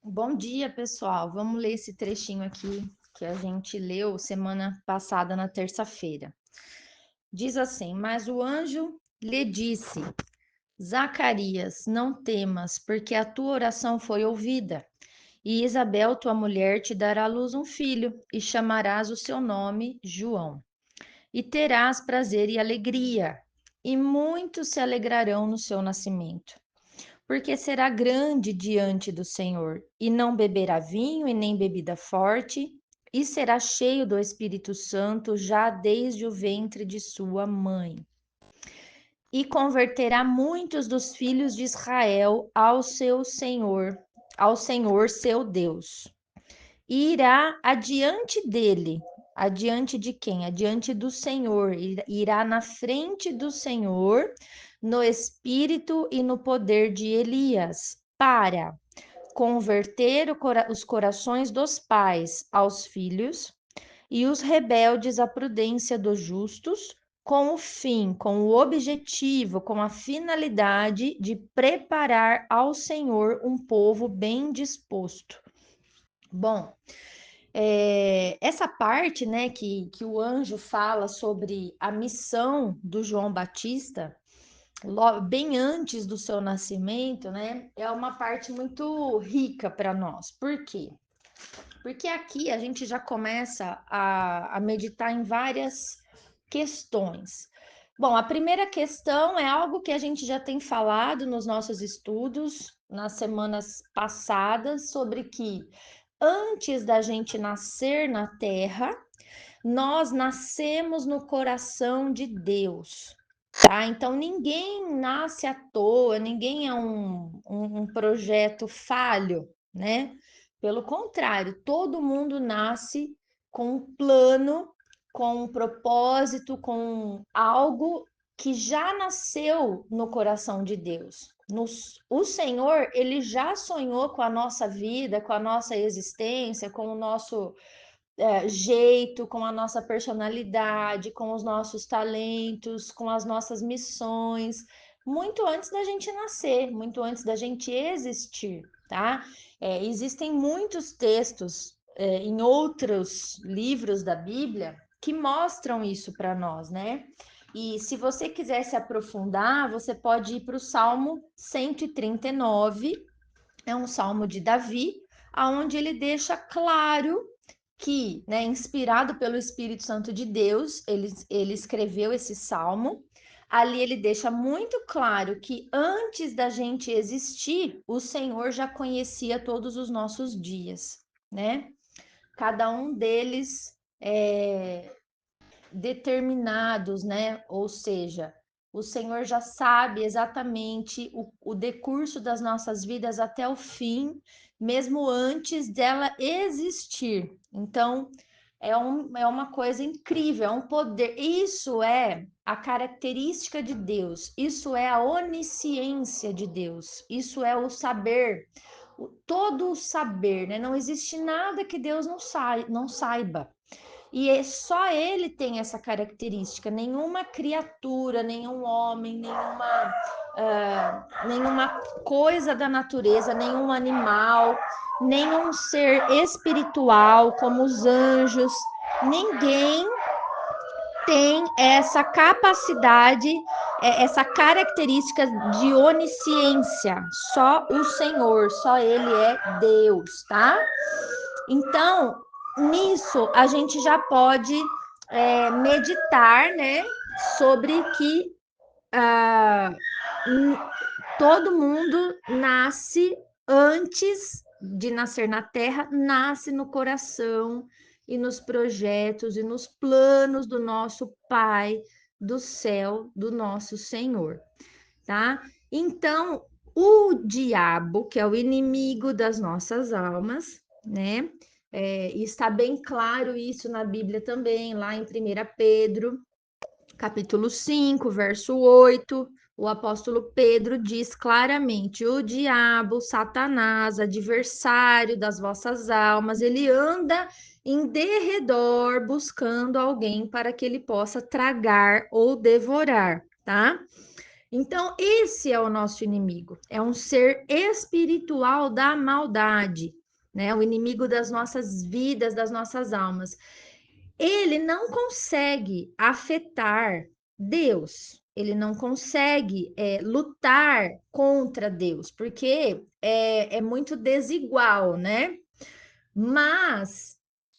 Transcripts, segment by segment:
Bom dia, pessoal. Vamos ler esse trechinho aqui que a gente leu semana passada, na terça-feira. Diz assim: Mas o anjo lhe disse: Zacarias, não temas, porque a tua oração foi ouvida. E Isabel, tua mulher, te dará à luz um filho, e chamarás o seu nome João. E terás prazer e alegria, e muitos se alegrarão no seu nascimento porque será grande diante do Senhor, e não beberá vinho e nem bebida forte, e será cheio do Espírito Santo já desde o ventre de sua mãe. E converterá muitos dos filhos de Israel ao Senhor seu Deus. E irá adiante dele. Adiante de quem? Adiante do Senhor. Irá na frente do Senhor, no espírito e no poder de Elias, para converter os corações dos pais aos filhos e os rebeldes à prudência dos justos, com o fim, com o objetivo, com a finalidade de preparar ao Senhor um povo bem disposto. Bom, essa parte, né, que o anjo fala sobre a missão do João Batista, bem antes do seu nascimento, né, é uma parte muito rica para nós. Por quê? Porque aqui a gente já começa a meditar em várias questões. Bom, a primeira questão é algo que a gente já tem falado nos nossos estudos nas semanas passadas, sobre que antes da gente nascer na terra, nós nascemos no coração de Deus, tá? Então ninguém nasce à toa, ninguém é um projeto falho, né? Pelo contrário, todo mundo nasce com um plano, com um propósito, com algo que já nasceu no coração de Deus. O Senhor, ele já sonhou com a nossa vida, com a nossa existência, com o nosso jeito, com a nossa personalidade, com os nossos talentos, com as nossas missões, muito antes da gente nascer, muito antes da gente existir, tá? Existem muitos textos em outros livros da Bíblia que mostram isso para nós, né? E se você quiser se aprofundar, você pode ir para o Salmo 139, é um salmo de Davi, aonde ele deixa claro que, né, inspirado pelo Espírito Santo de Deus, ele escreveu esse salmo. Ali ele deixa muito claro que antes da gente existir, o Senhor já conhecia todos os nossos dias, né? Cada um deles determinados, né? Ou seja, o Senhor já sabe exatamente o decurso das nossas vidas até o fim, mesmo antes dela existir. Então, é uma coisa incrível, é um poder. Isso é a característica de Deus, isso é a onisciência de Deus, isso é o saber, todo o saber, né? Não existe nada que Deus não saiba. E só ele tem essa característica. Nenhuma criatura, nenhum homem, nenhuma coisa da natureza, nenhum animal, nenhum ser espiritual, como os anjos, ninguém tem essa capacidade, essa característica de onisciência. Só o Senhor, só Ele é Deus, tá? Então, nisso a gente já pode meditar, né, sobre que ah, todo mundo nasce antes de nascer na Terra, nasce no coração e nos projetos e nos planos do nosso Pai do céu, do nosso Senhor, tá? Então, o diabo, que é o inimigo das nossas almas, né? E está bem claro isso na Bíblia também, lá em 1 Pedro, capítulo 5, verso 8, o apóstolo Pedro diz claramente: o diabo, Satanás, adversário das vossas almas, ele anda em derredor buscando alguém para que ele possa tragar ou devorar, tá? Então, esse é o nosso inimigo. É um ser espiritual da maldade, né? O inimigo das nossas vidas, das nossas almas. Ele não consegue afetar Deus. Ele não consegue lutar contra Deus, porque é muito desigual, né? Mas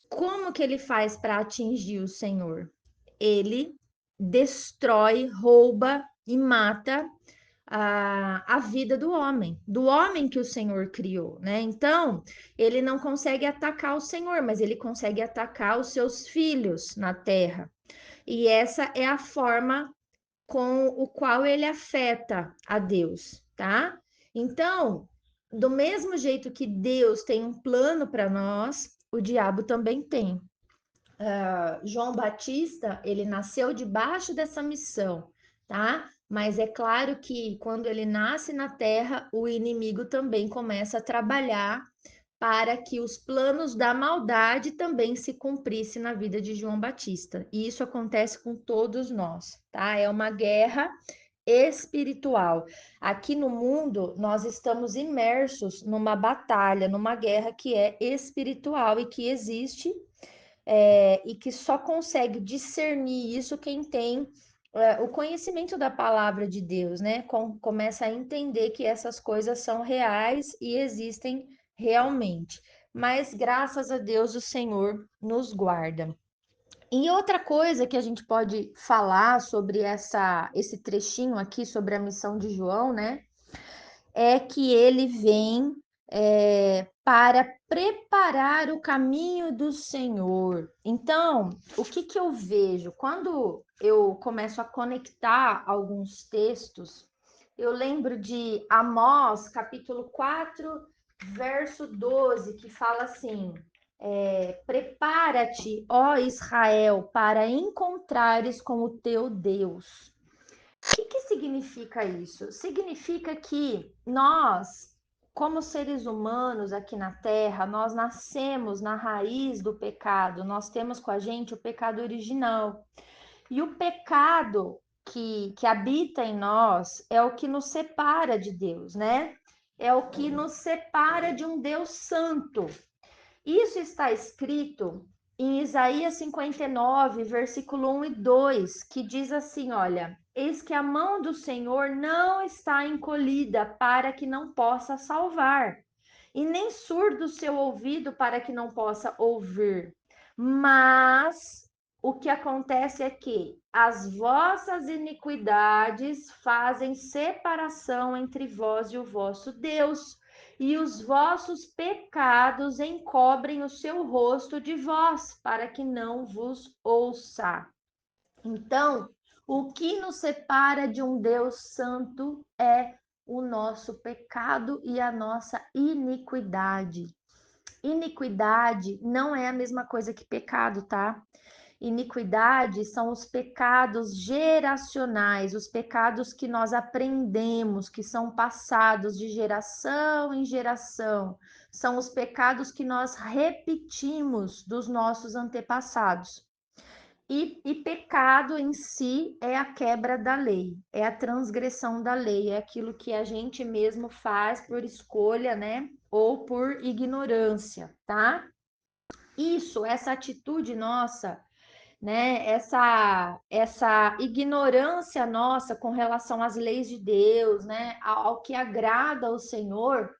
como que ele faz para atingir o Senhor? Ele destrói, rouba e mata a vida do homem que o Senhor criou, né? Então, ele não consegue atacar o Senhor, mas ele consegue atacar os seus filhos na terra. E essa é a forma com o qual ele afeta a Deus, tá? Então, do mesmo jeito que Deus tem um plano para nós, o diabo também tem. João Batista, ele nasceu debaixo dessa missão, tá? Mas é claro que quando ele nasce na terra, o inimigo também começa a trabalhar para que os planos da maldade também se cumprissem na vida de João Batista. E isso acontece com todos nós, tá? É uma guerra espiritual. Aqui no mundo, nós estamos imersos numa batalha, numa guerra que é espiritual e que existe e que só consegue discernir isso quem tem o conhecimento da palavra de Deus, né? Começa a entender que essas coisas são reais e existem realmente. Mas graças a Deus o Senhor nos guarda. E outra coisa que a gente pode falar sobre esse trechinho aqui sobre a missão de João, né? É que ele vem para preparar o caminho do Senhor. Então, o que que eu vejo? Quando eu começo a conectar alguns textos, eu lembro de Amós, capítulo 4, verso 12, que fala assim: prepara-te, ó Israel, para encontrares com o teu Deus. O que significa isso? Significa que nós, como seres humanos aqui na Terra, nós nascemos na raiz do pecado, nós temos com a gente o pecado original. E o pecado que habita em nós é o que nos separa de Deus, né? É o que nos separa de um Deus santo. Isso está escrito em Isaías 59, versículo 1 e 2, que diz assim: olha, eis que a mão do Senhor não está encolhida para que não possa salvar, e nem surdo o seu ouvido para que não possa ouvir. Mas o que acontece é que as vossas iniquidades fazem separação entre vós e o vosso Deus, e os vossos pecados encobrem o seu rosto de vós, para que não vos ouça. Então, o que nos separa de um Deus santo é o nosso pecado e a nossa iniquidade. Iniquidade não é a mesma coisa que pecado, tá? Iniquidade são os pecados geracionais, os pecados que nós aprendemos, que são passados de geração em geração. São os pecados que nós repetimos dos nossos antepassados. E pecado em si é a quebra da lei, é a transgressão da lei, é aquilo que a gente mesmo faz por escolha, né? Ou por ignorância, tá? Essa atitude nossa, né? Essa ignorância nossa com relação às leis de Deus, né? Ao que agrada ao Senhor,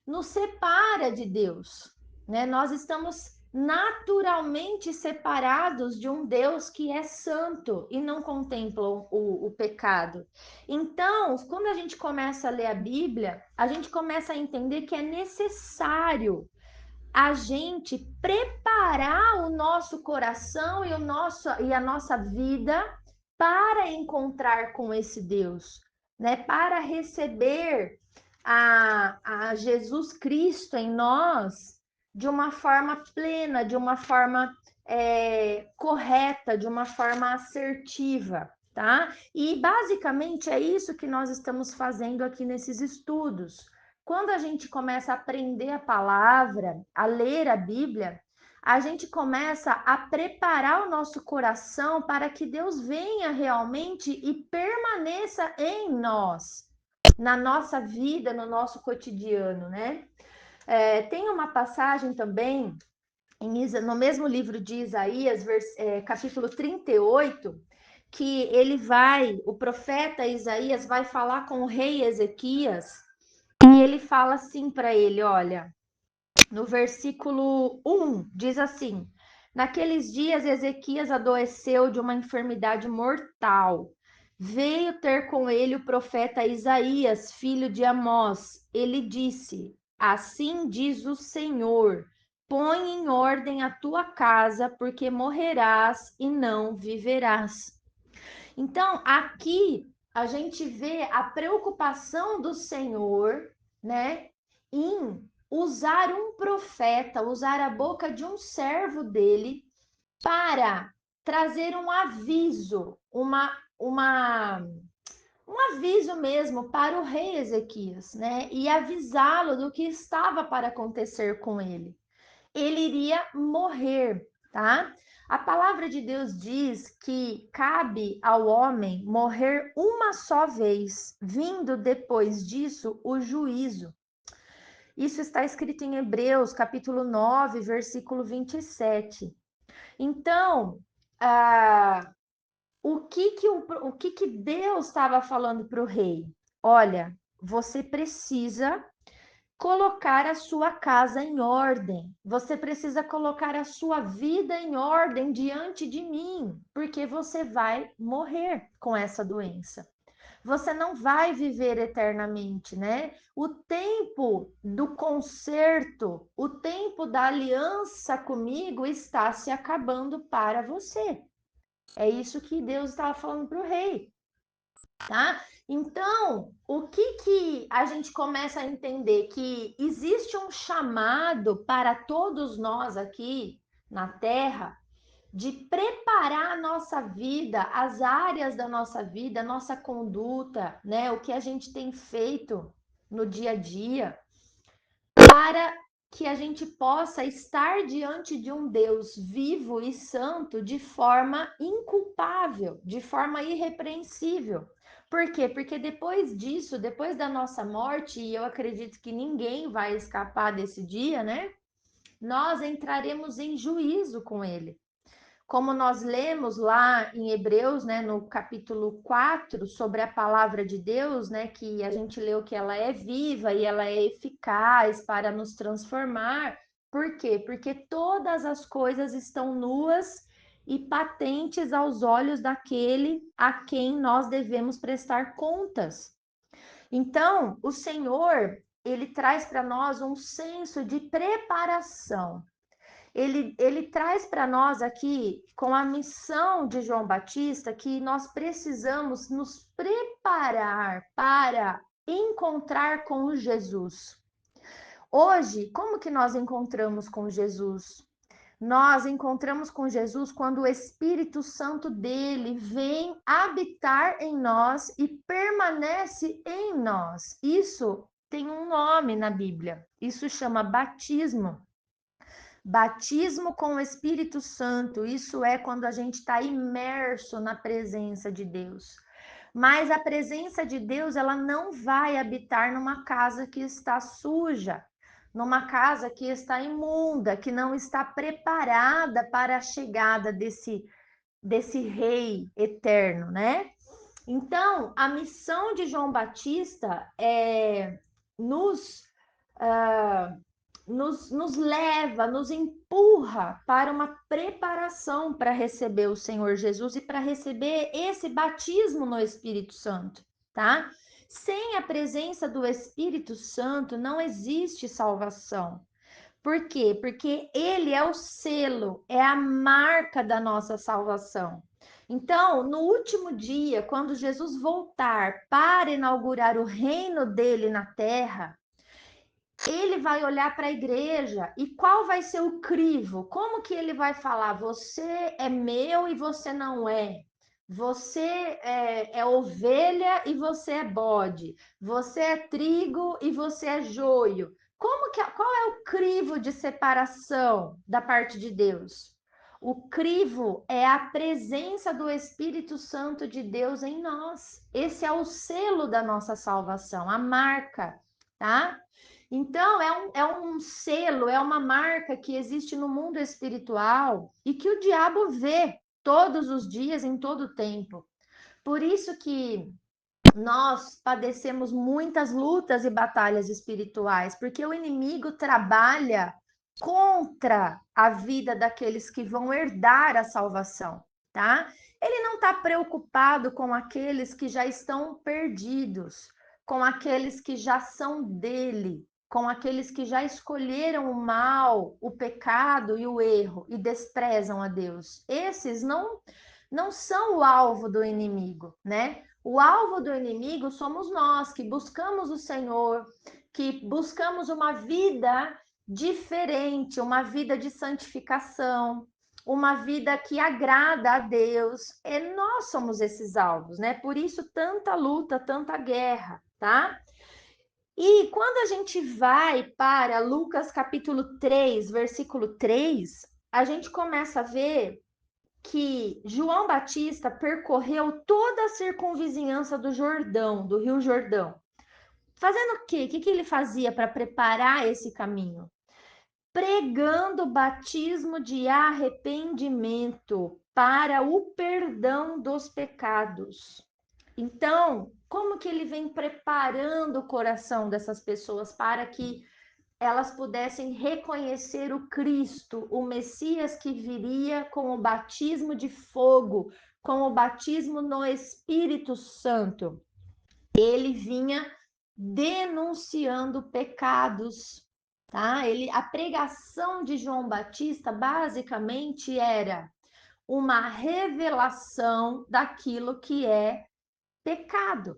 nos separa de Deus, né? Nós estamos naturalmente separados de um Deus que é santo e não contempla o pecado. Então, quando a gente começa a ler a Bíblia, a gente começa a entender que é necessário a gente preparar o nosso coração e a nossa vida para encontrar com esse Deus, né? Para receber a Jesus Cristo em nós de uma forma plena, de uma forma correta, de uma forma assertiva, tá? E basicamente é isso que nós estamos fazendo aqui nesses estudos. Quando a gente começa a aprender a palavra, a ler a Bíblia, a gente começa a preparar o nosso coração para que Deus venha realmente e permaneça em nós, na nossa vida, no nosso cotidiano, né? Tem uma passagem também no mesmo livro de Isaías, capítulo 38, que o profeta Isaías vai falar com o rei Ezequias, e ele fala assim para ele, olha, no versículo 1, diz assim: naqueles dias Ezequias adoeceu de uma enfermidade mortal. Veio ter com ele o profeta Isaías, filho de Amós. Ele disse: assim diz o Senhor: põe em ordem a tua casa, porque morrerás e não viverás. Então, aqui a gente vê a preocupação do Senhor, né, em usar um profeta, usar a boca de um servo dele para trazer um aviso, um aviso mesmo para o rei Ezequias, né, e avisá-lo do que estava para acontecer com ele. Ele iria morrer, tá? A palavra de Deus diz que cabe ao homem morrer uma só vez, vindo depois disso o juízo. Isso está escrito em Hebreus, capítulo 9, versículo 27. Então, o que que Deus estava falando para o rei? Olha, você precisa colocar a sua casa em ordem. Você precisa colocar a sua vida em ordem diante de mim, porque você vai morrer com essa doença. Você não vai viver eternamente, né? O tempo do conserto, o tempo da aliança comigo está se acabando para você. É isso que Deus estava falando para o rei, tá? Então, o que a gente começa a entender? Que existe um chamado para todos nós aqui na Terra de preparar a nossa vida, as áreas da nossa vida, a nossa conduta, né? O que a gente tem feito no dia a dia, para que a gente possa estar diante de um Deus vivo e santo de forma inculpável, de forma irrepreensível. Por quê? Porque depois disso, depois da nossa morte, e eu acredito que ninguém vai escapar desse dia, né? Nós entraremos em juízo com ele. Como nós lemos lá em Hebreus, né, no capítulo 4, sobre a palavra de Deus, né, que a gente leu que ela é viva e ela é eficaz para nos transformar. Por quê? Porque todas as coisas estão nuas e patentes aos olhos daquele a quem nós devemos prestar contas. Então, o Senhor, ele traz para nós um senso de preparação. Ele traz para nós aqui, com a missão de João Batista, que nós precisamos nos preparar para encontrar com Jesus. Hoje, como que nós encontramos com Jesus? Nós encontramos com Jesus quando o Espírito Santo dele vem habitar em nós e permanece em nós. Isso tem um nome na Bíblia. Isso chama batismo. Batismo com o Espírito Santo, isso é quando a gente está imerso na presença de Deus. Mas a presença de Deus, ela não vai habitar numa casa que está suja, numa casa que está imunda, que não está preparada para a chegada desse rei eterno, né? Então, a missão de João Batista é nos uh, nos leva, nos empurra para uma preparação para receber o Senhor Jesus e para receber esse batismo no Espírito Santo, tá? Sem a presença do Espírito Santo não existe salvação. Por quê? Porque ele é o selo, é a marca da nossa salvação. Então, no último dia, quando Jesus voltar para inaugurar o reino dele na terra, ele vai olhar para a igreja e qual vai ser o crivo? Como que ele vai falar? Você é meu e você não é. Você é ovelha e você é bode. Você é trigo e você é joio. Como qual é o crivo de separação da parte de Deus? O crivo é a presença do Espírito Santo de Deus em nós. Esse é o selo da nossa salvação, a marca, tá? Então, é um selo, é uma marca que existe no mundo espiritual e que o diabo vê todos os dias, em todo o tempo. Por isso que nós padecemos muitas lutas e batalhas espirituais, porque o inimigo trabalha contra a vida daqueles que vão herdar a salvação, tá? Ele não está preocupado com aqueles que já estão perdidos, com aqueles que já são dele, com aqueles que já escolheram o mal, o pecado e o erro e desprezam a Deus. Esses não são o alvo do inimigo, né? O alvo do inimigo somos nós, que buscamos o Senhor, que buscamos uma vida diferente, uma vida de santificação, uma vida que agrada a Deus. E nós somos esses alvos, né? Por isso tanta luta, tanta guerra, tá? E quando a gente vai para Lucas capítulo 3, versículo 3, a gente começa a ver que João Batista percorreu toda a circunvizinhança do Jordão, do Rio Jordão. Fazendo o quê? O que ele fazia para preparar esse caminho? Pregando o batismo de arrependimento para o perdão dos pecados. Então, como que ele vem preparando o coração dessas pessoas para que elas pudessem reconhecer o Cristo, o Messias que viria com o batismo de fogo, com o batismo no Espírito Santo? Ele vinha denunciando pecados, tá? A pregação de João Batista basicamente era uma revelação daquilo que é pecado.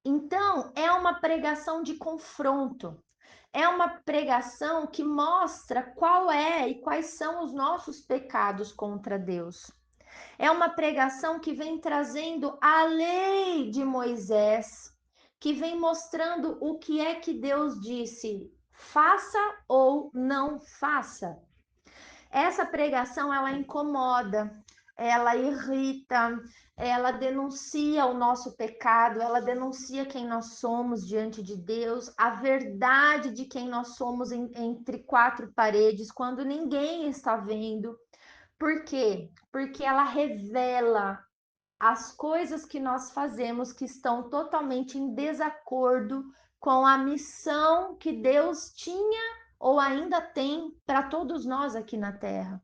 Então, é uma pregação de confronto. É uma pregação que mostra qual é e quais são os nossos pecados contra Deus. É uma pregação que vem trazendo a lei de Moisés, que vem mostrando o que é que Deus disse, faça ou não faça. Essa pregação, ela incomoda, ela irrita, ela denuncia o nosso pecado, ela denuncia quem nós somos diante de Deus, a verdade de quem nós somos entre quatro paredes, quando ninguém está vendo. Por quê? Porque ela revela as coisas que nós fazemos que estão totalmente em desacordo com a missão que Deus tinha ou ainda tem para todos nós aqui na Terra.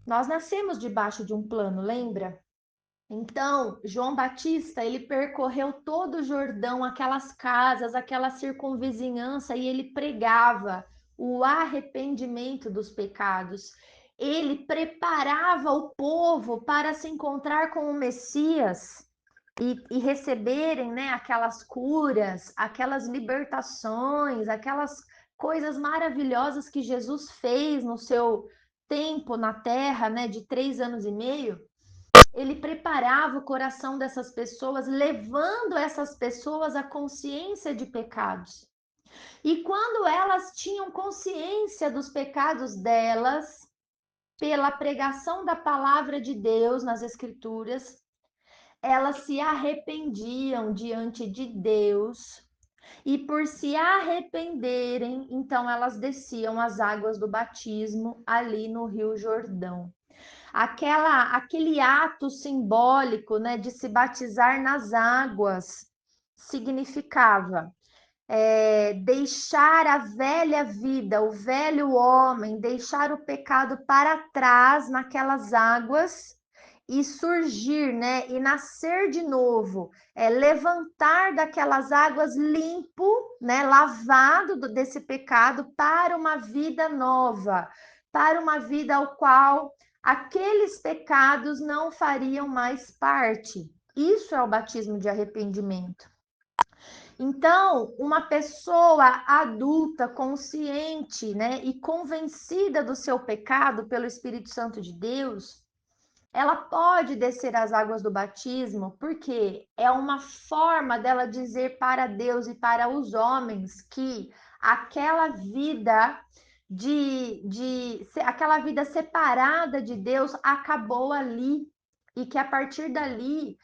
Nós nascemos debaixo de um plano, lembra? Então, João Batista, ele percorreu todo o Jordão, aquelas casas, aquela circunvizinhança, e ele pregava o arrependimento dos pecados. Ele preparava o povo para se encontrar com o Messias e receberem, né, aquelas curas, aquelas libertações, aquelas coisas maravilhosas que Jesus fez no seu tempo na terra, né, de 3 anos e meio. Ele preparava o coração dessas pessoas, levando essas pessoas à consciência de pecados. E quando elas tinham consciência dos pecados delas, pela pregação da palavra de Deus nas Escrituras, elas se arrependiam diante de Deus. E por se arrependerem, então elas desciam as águas do batismo ali no Rio Jordão. Aquele ato simbólico, né, de se batizar nas águas significava deixar a velha vida, o velho homem, deixar o pecado para trás naquelas águas e surgir, né, e nascer de novo, levantar daquelas águas limpo, né, lavado desse pecado para uma vida nova, para uma vida ao qual aqueles pecados não fariam mais parte. Isso é o batismo de arrependimento. Então, uma pessoa adulta, consciente, né, e convencida do seu pecado pelo Espírito Santo de Deus, ela pode descer as águas do batismo, porque é uma forma dela dizer para Deus e para os homens que aquela vida aquela vida separada de Deus acabou ali, e que a partir dali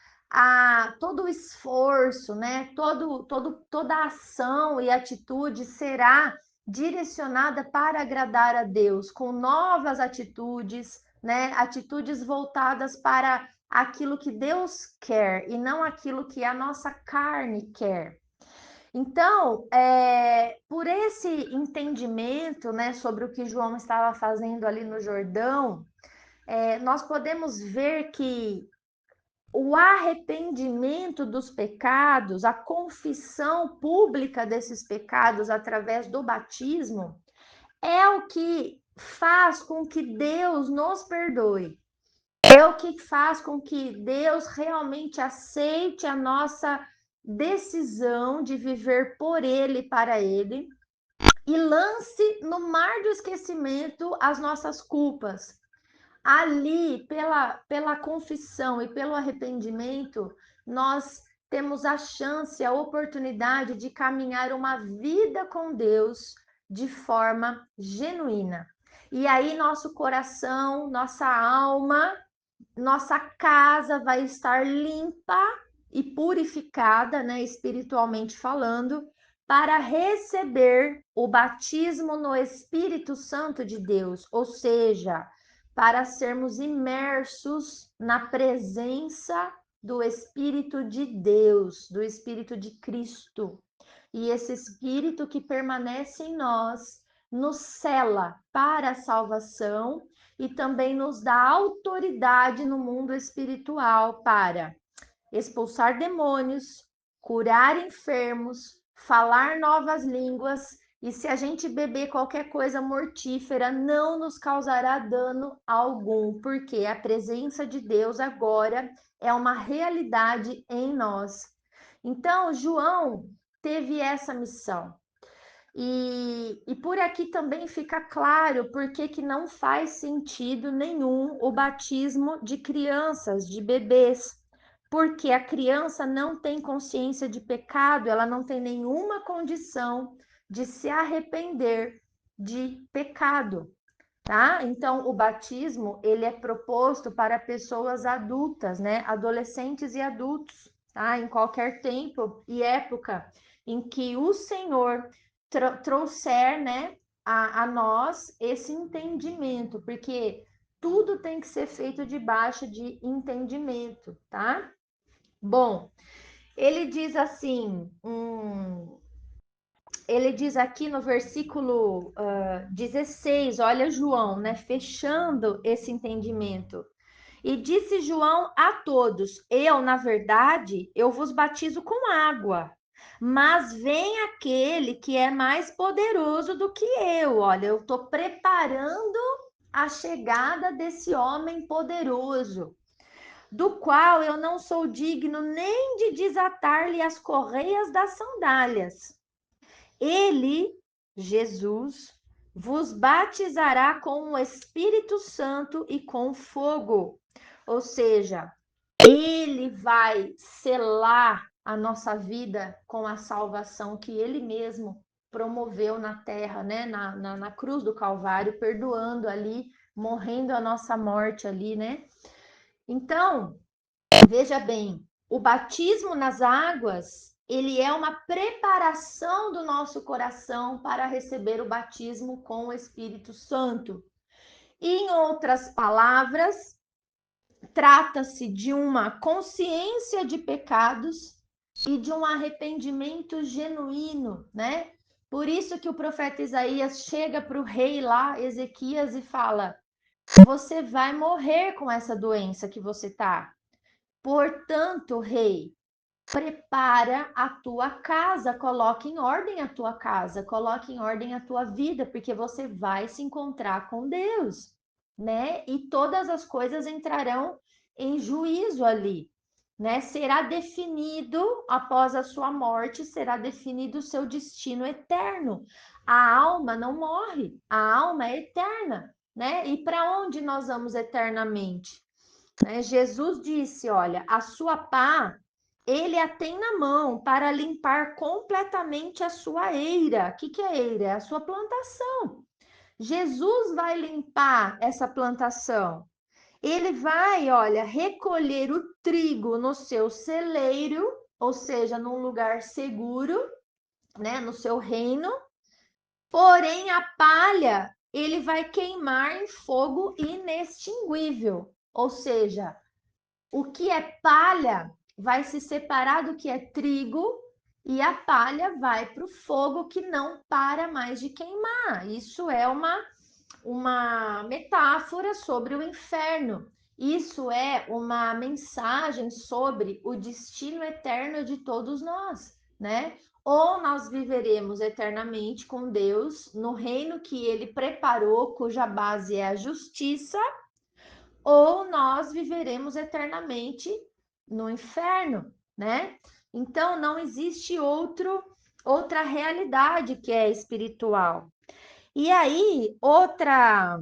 todo o esforço, né, toda a ação e atitude será direcionada para agradar a Deus, com novas atitudes, né, atitudes voltadas para aquilo que Deus quer e não aquilo que a nossa carne quer. Então, por esse entendimento, né, sobre o que João estava fazendo ali no Jordão, nós podemos ver que o arrependimento dos pecados, a confissão pública desses pecados através do batismo, é o que faz com que Deus nos perdoe. É o que faz com que Deus realmente aceite a nossa decisão de viver por Ele, para Ele, e lance no mar do esquecimento as nossas culpas. Ali, pela confissão e pelo arrependimento, nós temos a chance, a oportunidade de caminhar uma vida com Deus de forma genuína. E aí, nosso coração, nossa alma, nossa casa vai estar limpa e purificada, né, espiritualmente falando, para receber o batismo no Espírito Santo de Deus, ou seja, para sermos imersos na presença do Espírito de Deus, do Espírito de Cristo. E esse Espírito que permanece em nós nos cela para a salvação e também nos dá autoridade no mundo espiritual para expulsar demônios, curar enfermos, falar novas línguas, e se a gente beber qualquer coisa mortífera, não nos causará dano algum, porque a presença de Deus agora é uma realidade em nós. Então, João teve essa missão. E por aqui também fica claro por que não faz sentido nenhum o batismo de crianças, de bebês, porque a criança não tem consciência de pecado, ela não tem nenhuma condição de se arrepender de pecado, tá? Então, o batismo, ele é proposto para pessoas adultas, né? Adolescentes e adultos, tá? Em qualquer tempo e época em que o Senhor trouxer, né, a nós esse entendimento, porque tudo tem que ser feito debaixo de entendimento, tá? Bom, ele diz assim, ele diz aqui no versículo 16, olha João, né, fechando esse entendimento. E disse João a todos: eu, na verdade, eu vos batizo com água, mas vem aquele que é mais poderoso do que eu. Olha, eu estou preparando a chegada desse homem poderoso, do qual eu não sou digno nem de desatar-lhe as correias das sandálias. Ele, Jesus, vos batizará com o Espírito Santo e com fogo. Ou seja, ele vai selar a nossa vida com a salvação que ele mesmo promoveu na terra, né? Na cruz do Calvário, perdoando ali, morrendo a nossa morte ali, né? Então, veja bem, o batismo nas águas, ele é uma preparação do nosso coração para receber o batismo com o Espírito Santo. Em outras palavras, trata-se de uma consciência de pecados e de um arrependimento genuíno, né? Por isso que o profeta Isaías chega para o rei lá, Ezequias, e fala: você vai morrer com essa doença que você tá. Portanto, rei, prepara a tua casa, coloque em ordem a tua casa, coloque em ordem a tua vida, porque você vai se encontrar com Deus, né? E todas as coisas entrarão em juízo ali, né? Será definido após a sua morte, será definido o seu destino eterno. A alma não morre, a alma é eterna, né? E para onde nós vamos eternamente? Jesus disse: olha, a sua pá ele a tem na mão para limpar completamente a sua eira. O que é eira? É a sua plantação. Jesus vai limpar essa plantação. Ele vai, olha, recolher o trigo no seu celeiro, ou seja, num lugar seguro, né, no seu reino. Porém, a palha ele vai queimar em fogo inextinguível. Ou seja, o que é palha vai se separar do que é trigo e a palha vai para o fogo que não para mais de queimar. Isso é uma metáfora sobre o inferno. Isso é uma mensagem sobre o destino eterno de todos nós, né? Ou nós viveremos eternamente com Deus no reino que ele preparou, cuja base é a justiça, ou nós viveremos eternamente no inferno, né? Então não existe outra realidade que é espiritual. E aí, outra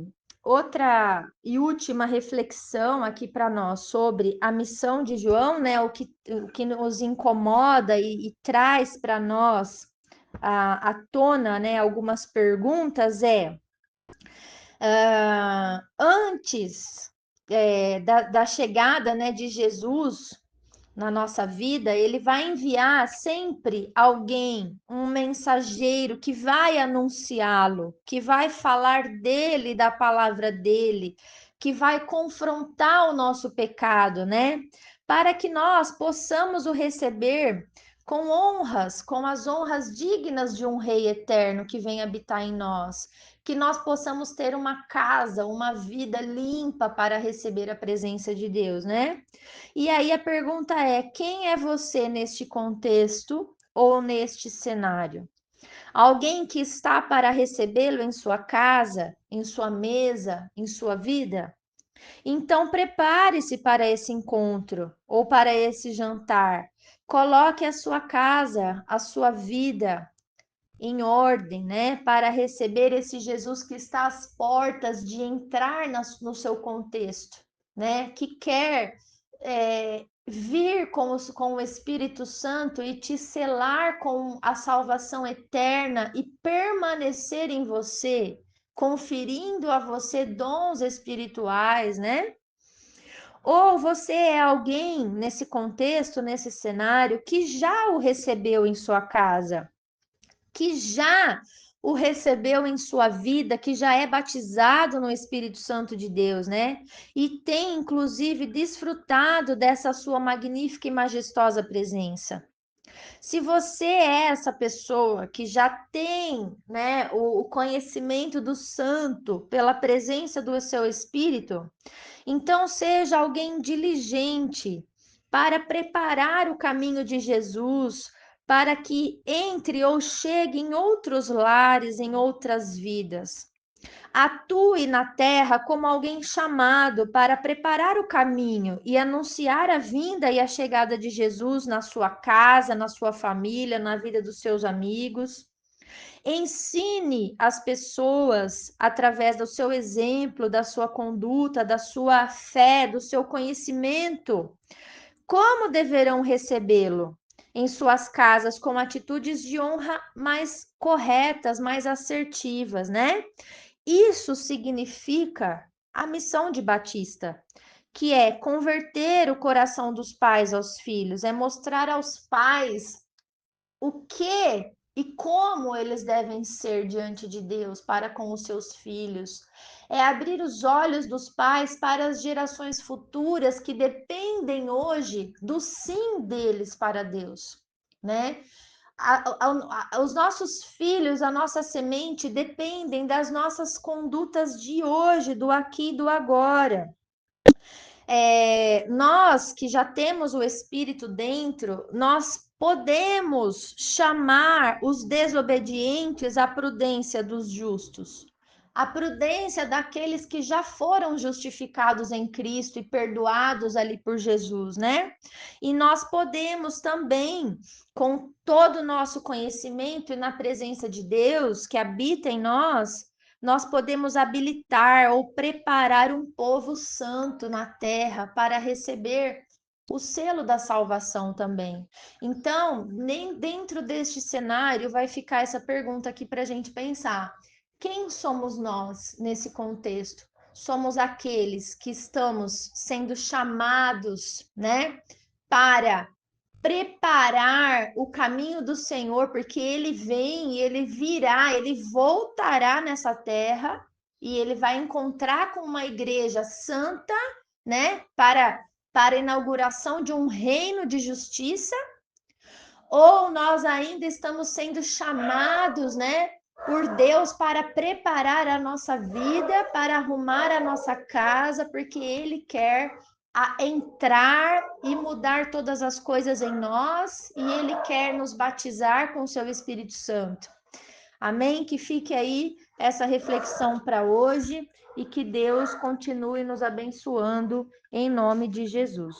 e última reflexão aqui para nós sobre a missão de João, né? O que nos incomoda e traz para nós à tona, né? Algumas perguntas antes da chegada, né, de Jesus na nossa vida, ele vai enviar sempre alguém, um mensageiro que vai anunciá-lo, que vai falar dele, da palavra dele, que vai confrontar o nosso pecado, né? Para que nós possamos o receber com honras, com as honras dignas de um rei eterno que vem habitar em nós, que nós possamos ter uma casa, uma vida limpa para receber a presença de Deus, né? E aí a pergunta é: quem é você neste contexto ou neste cenário? Alguém que está para recebê-lo em sua casa, em sua mesa, em sua vida? Então prepare-se para esse encontro ou para esse jantar. Coloque a sua casa, a sua vida em ordem, né, para receber esse Jesus que está às portas de entrar no seu contexto, né, que quer vir com o Espírito Santo e te selar com a salvação eterna e permanecer em você, conferindo a você dons espirituais, né? Ou você é alguém nesse contexto, nesse cenário, que já o recebeu em sua casa, que já o recebeu em sua vida, que já é batizado no Espírito Santo de Deus, né? E tem, inclusive, desfrutado dessa sua magnífica e majestosa presença. Se você é essa pessoa que já tem, né, o conhecimento do Santo pela presença do seu Espírito, então seja alguém diligente para preparar o caminho de Jesus, para que entre ou chegue em outros lares, em outras vidas. Atue na terra como alguém chamado para preparar o caminho e anunciar a vinda e a chegada de Jesus na sua casa, na sua família, na vida dos seus amigos. Ensine as pessoas através do seu exemplo, da sua conduta, da sua fé, do seu conhecimento, como deverão recebê-lo em suas casas com atitudes de honra mais corretas, mais assertivas, né? Isso significa a missão de Batista, que é converter o coração dos pais aos filhos, é mostrar aos pais o que e como eles devem ser diante de Deus para com os seus filhos. É abrir os olhos dos pais para as gerações futuras que dependem hoje do sim deles para Deus, né? Os nossos filhos, a nossa semente, dependem das nossas condutas de hoje, do aqui e do agora. Nós que já temos o Espírito dentro, nós podemos chamar os desobedientes à prudência dos justos, à prudência daqueles que já foram justificados em Cristo e perdoados ali por Jesus, né? E nós podemos também, com todo o nosso conhecimento e na presença de Deus que habita em nós podemos habilitar ou preparar um povo santo na terra para receber o selo da salvação também. Então, nem dentro deste cenário vai ficar essa pergunta aqui para a gente pensar: quem somos nós nesse contexto? Somos aqueles que estamos sendo chamados, né, para preparar o caminho do Senhor, porque ele vem, ele virá, ele voltará nessa terra e ele vai encontrar com uma igreja santa, né, para a inauguração de um reino de justiça, ou nós ainda estamos sendo chamados, né, por Deus para preparar a nossa vida, para arrumar a nossa casa, porque Ele quer entrar e mudar todas as coisas em nós, e Ele quer nos batizar com o Seu Espírito Santo. Amém? Que fique aí essa reflexão para hoje e que Deus continue nos abençoando em nome de Jesus.